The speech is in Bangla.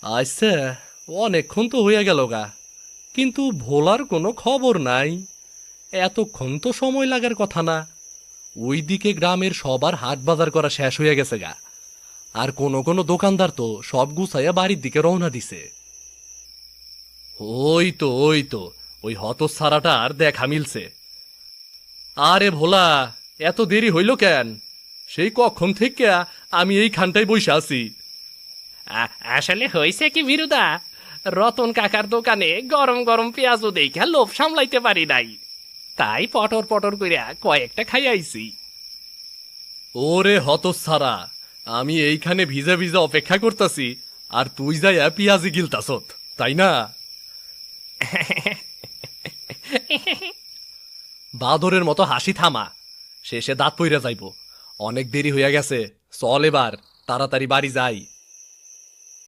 আচ্ছা, অনেকক্ষণ তো হইয়া গেল গা, কিন্তু ভোলার কোনো খবর নাই। এতক্ষণ তো সময় লাগার কথা না। ওইদিকে গ্রামের সবার হাট বাজার করা শেষ হইয়া গেছে গা, আর কোনো কোনো দোকানদার তো সব গুছাইয়া বাড়ির দিকে রওনা দিছে। ওই তো ওই হতচ্ছাড়াটা আর দেখা মিলছে। আরে ভোলা, এত দেরি হইল কেন? সেই কখন থেকে আমি এইখানটায় বসে আছি। আসলে হয়েছে কি বিরুদা, রতন কাকার দোকানে গরম গরম পেঁয়াজও দেখা লোভ সামলাইতে পারি নাই, তাই পটর পটর কইরা কয়েকটা খাই আইছি। ওরে হতচ্ছাড়া, আমি এইখানে ভিজে ভিজে অপেক্ষা করতাছি, আর তুই যাইয়া পিয়াজি গিলতাছত, তাই না? বাদরের মতো হাসি থামা, শেষে দাঁত পইরা যাইব। অনেক দেরি হইয়া গেছে, চল এবার তাড়াতাড়ি বাড়ি যাই।